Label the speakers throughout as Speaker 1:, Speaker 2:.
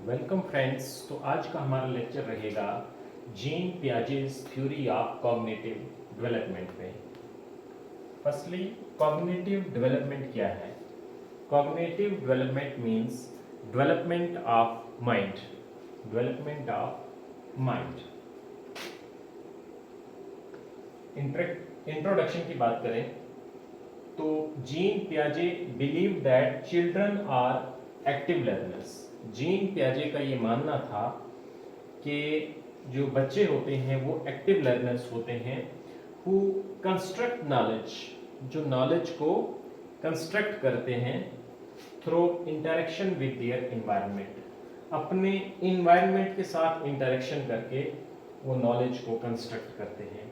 Speaker 1: Welcome friends. तो आज का हमारा लेक्चर रहेगा Jean Piaget's theory of cognitive development पे। फर्स्टली, कॉग्निटिव डेवलपमेंट क्या है? Cognitive development means development of mind. Development of mind. Introduction की बात करें तो जीन पियाजे believe that children are active learners. Jean पियाजे का ये मानना था कि जो बच्चे होते हैं वो एक्टिव लर्नर्स होते हैं, हु कंस्ट्रक्ट नॉलेज, जो नॉलेज को कंस्ट्रक्ट करते हैं through interaction with their environment. अपने इन्वायरमेंट के साथ इंटरेक्शन करके वो नॉलेज को कंस्ट्रक्ट करते हैं।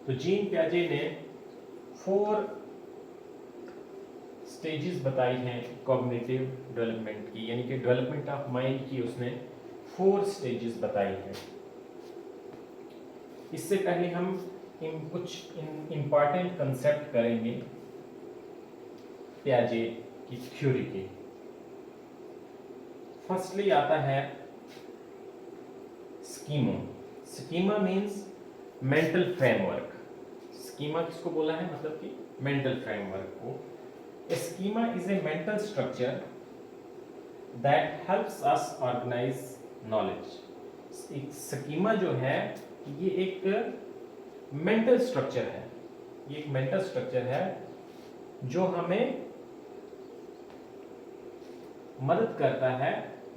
Speaker 1: तो जीन पियाजे ने 4 स्टेजेस बताई हैं कॉग्निटिव डेवलपमेंट की, यानी कि डेवलपमेंट ऑफ माइंड की उसने 4 स्टेजेस बताई हैं। इससे पहले हम कुछ इंपॉर्टेंट कंसेप्ट करेंगे पियाजे की थ्योरी के। फर्स्टली आता है schema. Schema means mental framework. Schema किसको बोला है? मतलब कि मेंटल फ्रेमवर्क को। A schema is a mental structure that helps us organize knowledge. एक स्कीमा जो है ये एक मेंटल स्ट्रक्चर है। ये एक मेंटल स्ट्रक्चर है जो हमें मदद करता है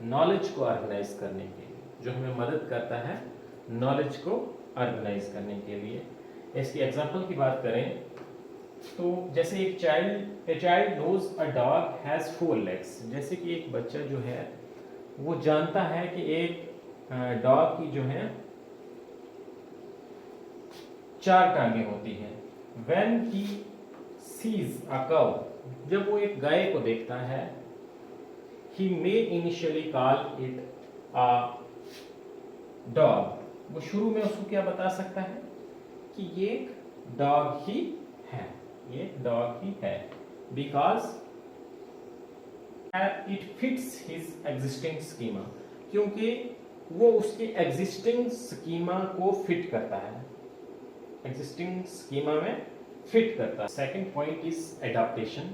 Speaker 1: नॉलेज को ऑर्गेनाइज करने के लिए। जो हमें मदद करता है नॉलेज को ऑर्गेनाइज करने के लिए। इसकी एग्जांपल की बात करें तो जैसे एक child knows a dog has 4 legs। जैसे कि एक बच्चा जो है वो जानता है कि एक डॉग की जो है 4 टांगे होती हैं। When he sees a cow, जब वो एक गाय को देखता है, he may initially call it a dog. वो शुरू में उसको क्या बता सकता है कि ये एक डॉग ही है, ये डॉग ही है, because it fits his existing schema, क्योंकि वो उसके एग्जिस्टिंग स्कीमा को फिट करता है, एग्जिस्टिंग स्कीमा में फिट करता है। Second point is adaptation.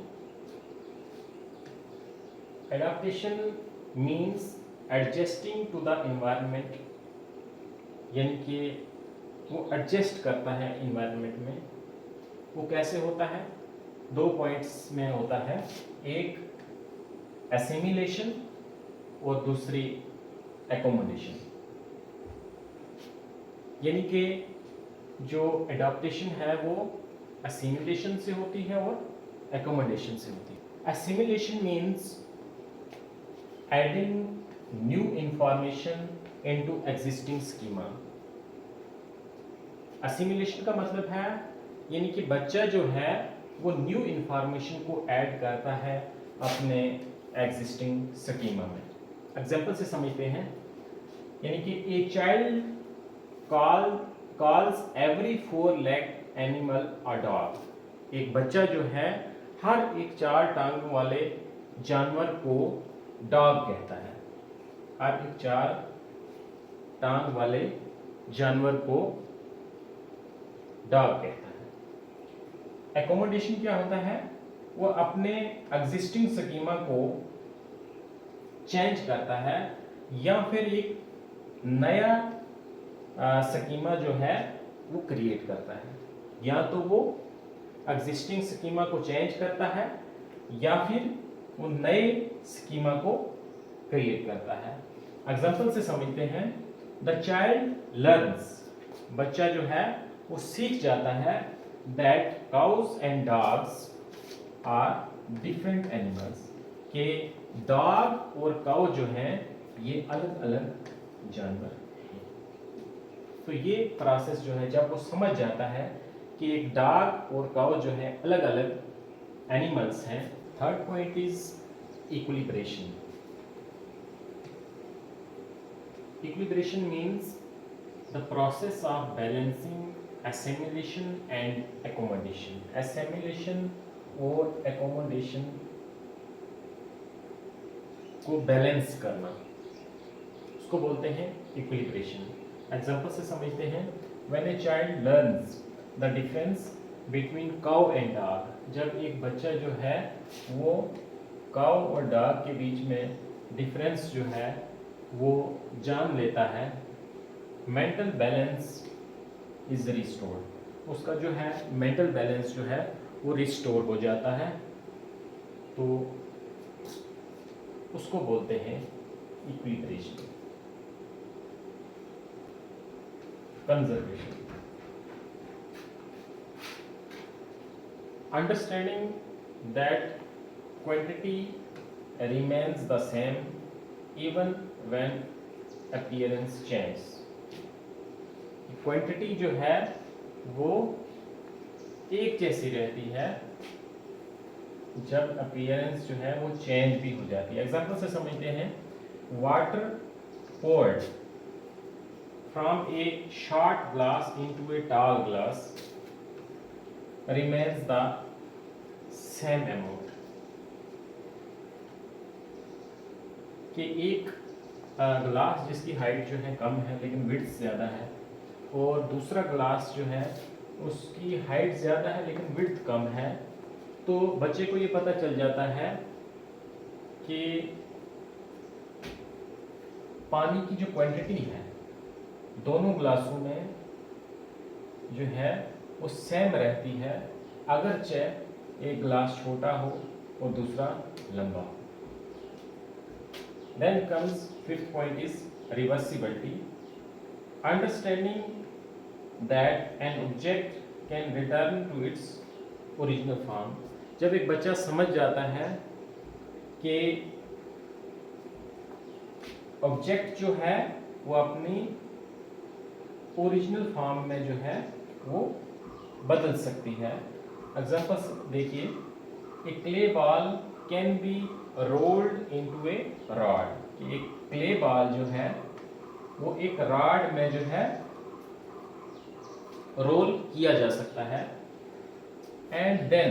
Speaker 1: Adaptation means adjusting to the environment, यानी कि वो एडजस्ट करता है एनवायरनमेंट में। वो कैसे होता है? 2 पॉइंट्स में होता है, एक एसिमिलेशन और दूसरी एकोमोडेशन। यानी कि जो एडाप्टेशन है वो एसिमिलेशन से होती है और एकोमोडेशन से होती है। Assimilation means adding new information into existing schema. Assimilation का मतलब है यानी कि बच्चा जो है वो न्यू इंफॉर्मेशन को ऐड करता है अपने एग्जिस्टिंग स्कीमा में। एग्जांपल से समझते हैं, यानी कि a child calls every 4 legged animal a dog. एक बच्चा जो है हर एक 4 टांग वाले जानवर को डॉग कहता है। हर एक 4 टांग वाले जानवर को डॉग कहता है। एकोमोडेशन क्या होता है? वो अपने एग्जिस्टिंग स्कीमा को चेंज करता है या फिर एक नया स्कीमा जो है वो क्रिएट करता है। या तो वो एग्जिस्टिंग स्कीमा को चेंज करता है या फिर वो नए स्कीमा को क्रिएट करता है। एग्जांपल से समझते हैं, द चाइल्ड लर्न्स, बच्चा जो है वो सीख जाता है that cows and dogs are different animals, के डॉग और काउ जो है ये अलग अलग जानवर हैं। तो ये प्रोसेस जो है जब वो समझ जाता है कि एक डॉग और काउ जो है अलग अलग एनिमल्स हैं। Third point is equilibration. Equilibration means the process of balancing assimilation and accommodation। assimilation और accommodation को बैलेंस करना, उसको बोलते हैं इक्विलिब्रेशन। एग्जाम्पल से समझते हैं। When a child learns the difference between cow and dog, जब एक बच्चा जो है वो काउ और डॉग के बीच में डिफरेंस जो है वो जान लेता है, मेंटल बैलेंस इज रिस्टोर्ड, उसका जो है मेंटल बैलेंस जो है वो रिस्टोर हो जाता है, तो उसको बोलते हैं equilibration, conservation. Understanding that quantity remains the same even when appearance changes, quantity जो है वो एक जैसी रहती है जब अपीयरेंस जो है वो चेंज भी हो जाती है। एग्जांपल से समझते हैं। Water poured from a short glass into a tall glass remains the same amount, कि एक ग्लास जिसकी हाइट जो है कम है लेकिन विड्थ ज़्यादा है, और दूसरा ग्लास जो है उसकी हाइट ज़्यादा है लेकिन विड्थ कम है, तो बच्चे को ये पता चल जाता है कि पानी की जो क्वांटिटी है दोनों ग्लासों में जो है वो सेम रहती है, अगरचे एक ग्लास छोटा हो और दूसरा लंबा हो। Then comes fifth point is reversibility. Understanding that an object can return to its original form. जब एक बच्चा समझ जाता है कि ऑब्जेक्ट जो है वो अपनी ओरिजिनल फॉर्म में जो है वो बदल सकती है। एग्जाम्पल देखिए। A clay ball can be rolled into a rod, एक क्ले बॉल जो है वो एक रॉड में जो है रोल किया जा सकता है, and then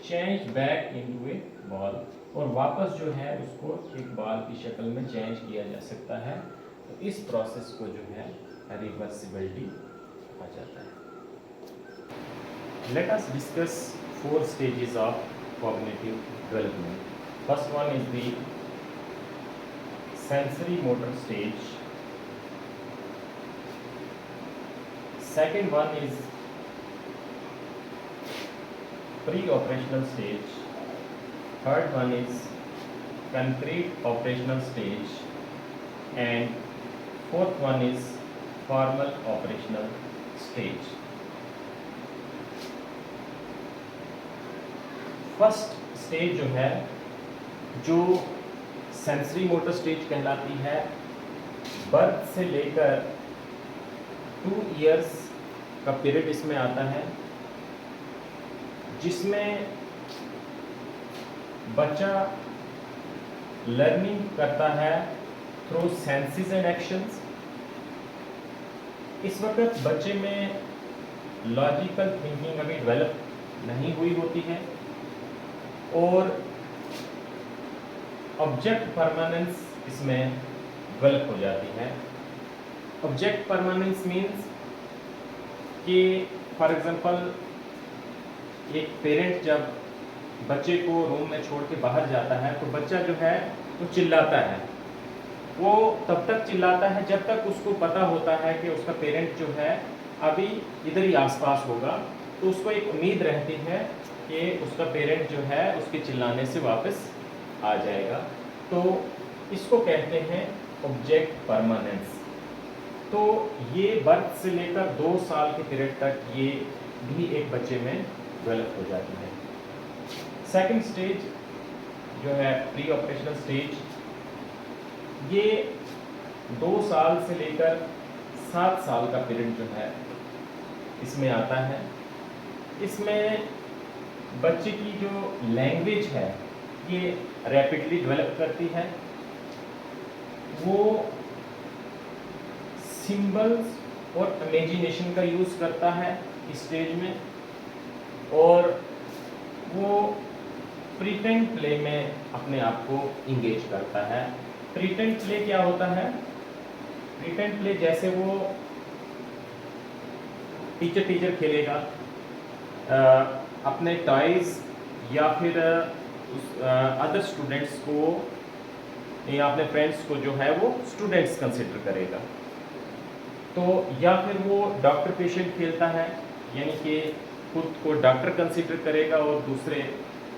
Speaker 1: change back into a ball, और वापस जो है उसको एक बॉल की शक्ल में चेंज किया जा सकता है। तो इस प्रोसेस को जो है रिवर्सिबिलिटी कहा जाता है। Let us discuss 4 stages of cognitive development. First one is the sensory motor stage. Second one is pre-operational stage. Third one is concrete operational stage, and fourth one is formal operational stage. First stage जो है जो sensory motor stage कहलाती है, birth से लेकर 2 years का period इसमें आता है, जिसमें बच्चा लर्निंग करता है थ्रू सेंसेस एंड एक्शंस। इस वक्त बच्चे में लॉजिकल थिंकिंग अभी डेवलप नहीं हुई होती है, और ऑब्जेक्ट परमानेंस इसमें डेवलप हो जाती है। ऑब्जेक्ट परमानेंस मीन्स कि फॉर एग्जांपल एक पेरेंट जब बच्चे को रूम में छोड़ के बाहर जाता है तो बच्चा जो है वो चिल्लाता है। वो तब तक चिल्लाता है जब तक उसको पता होता है कि उसका पेरेंट जो है अभी इधर ही आसपास होगा, तो उसको एक उम्मीद रहती है कि उसका पेरेंट जो है उसके चिल्लाने से वापस आ जाएगा। तो इसको कहते हैं ऑब्जेक्ट परमानेंस। तो ये बर्थ से लेकर 2 साल के पीरियड तक ये भी एक बच्चे में डेवलप हो जाती है। सेकंड स्टेज जो है प्री ऑपरेशनल स्टेज, ये 2 साल से लेकर 7 साल का पीरियड जो है इसमें आता है। इसमें बच्चे की जो लैंग्वेज है ये रैपिडली डेवलप करती है। वो सिंबल्स और इमेजिनेशन का यूज़ करता है इस स्टेज में, और वो प्रीटेंड प्ले में अपने आप को इंगेज करता है। प्रीटेंड प्ले क्या होता है? प्रीटेंड प्ले जैसे वो टीचर खेलेगा अपने टॉयज या फिर अदर स्टूडेंट्स को या अपने फ्रेंड्स को जो है वो स्टूडेंट्स कंसिडर करेगा। तो या फिर वो डॉक्टर पेशेंट खेलता है, यानी कि खुद को डॉक्टर कंसिडर करेगा और दूसरे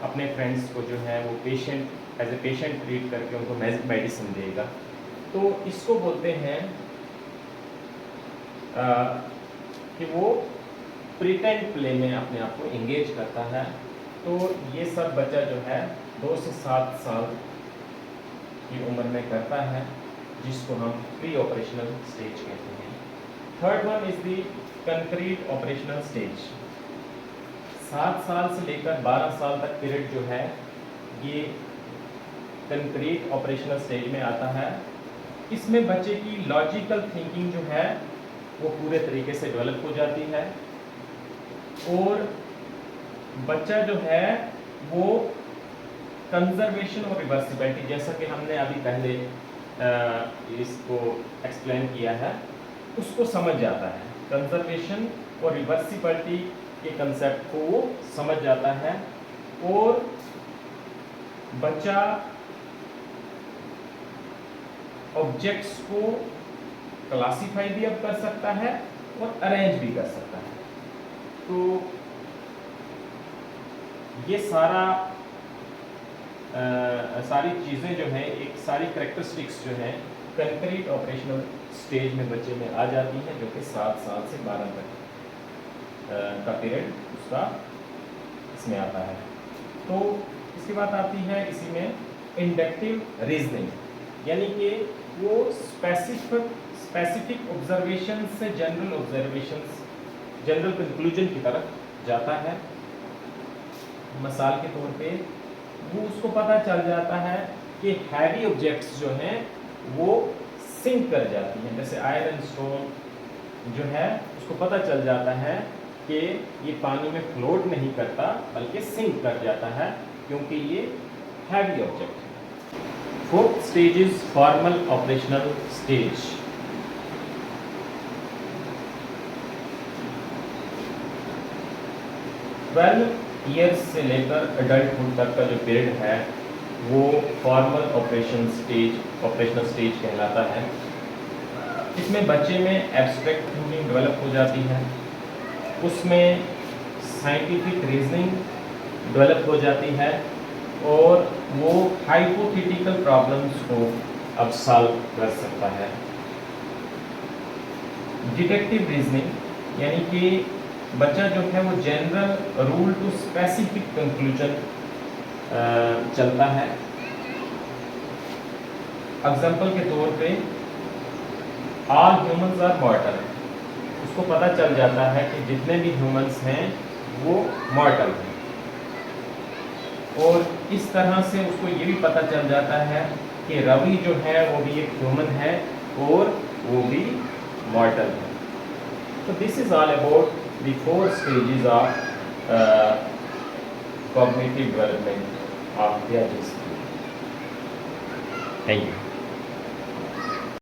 Speaker 1: अपने फ्रेंड्स को जो है वो patient as a patient treat करके उनको मेडिसिन देगा। तो इसको बोलते हैं कि वो प्रीटेंड प्ले में अपने आप को इंगेज करता है। तो ये सब बच्चा जो है 2 से 7 साल की उम्र में करता है, जिसको हम प्री ऑपरेशनल स्टेज कहते हैं। Third one is the concrete operational stage. 7 साल से लेकर 12 साल तक पीरियड जो है ये कंक्रीट ऑपरेशनल स्टेज में आता है। इसमें बच्चे की लॉजिकल थिंकिंग जो है वो पूरे तरीके से डेवलप हो जाती है और बच्चा जो है वो कंजर्वेशन और रिवर्सिबिलिटी, जैसा कि हमने अभी पहले इसको एक्सप्लेन किया है, उसको समझ जाता है। कंजर्वेशन और रिवर्सिबिलिटी के कंसेप्ट को वो समझ जाता है और बच्चा ऑब्जेक्ट्स को क्लासिफाई भी अब कर सकता है और अरेंज भी कर सकता है। तो ये सारी चीज़ें जो हैं, एक सारी करेक्टरिस्टिक्स जो हैं कंक्रीट ऑपरेशनल स्टेज में बच्चे में आ जाती हैं, जो कि 7 साल से 12 तक का पीरियड उसका इसमें आता है। तो इसके बाद आती है इसी में इंडक्टिव रीजनिंग, यानी कि वो स्पेसिफिक ऑब्जर्वेशन से जनरल कंक्लूजन की तरफ जाता है। मिसाल के तौर पे वो उसको पता चल जाता है कि हैवी ऑब्जेक्ट्स जो हैं वो सिंक कर जाती हैं। जैसे आयरन स्टोन जो है उसको पता चल जाता है कि ये पानी में फ्लोट नहीं करता बल्कि सिंक कर जाता है, क्योंकि ये हैवी ऑब्जेक्ट है। Fourth stage is formal operational stage. 12 years से लेकर एडल्टहुड तक का जो पीरियड है वो फॉर्मल ऑपरेशनल स्टेज कहलाता है। इसमें बच्चे में एब्स्ट्रैक्ट थिंकिंग डेवलप हो जाती है, उसमें साइंटिफिक रीजनिंग डेवलप हो जाती है और वो हाइपोथेटिकल प्रॉब्लम्स को अब सॉल्व कर सकता है। डिडक्टिव रीजनिंग यानी कि बच्चा जो है वो general rule to specific conclusion चलता है। एग्जाम्पल के तौर पे ऑल ह्यूमंस आर मॉर्टल, उसको पता चल जाता है कि जितने भी ह्यूमंस हैं वो मॉर्टल हैं, और इस तरह से उसको ये भी पता चल जाता है कि रवि जो है वो भी एक ह्यूमन है और वो भी मॉर्टल है। So this is all about the 4 stages of cognitive development of the adult. Thank you.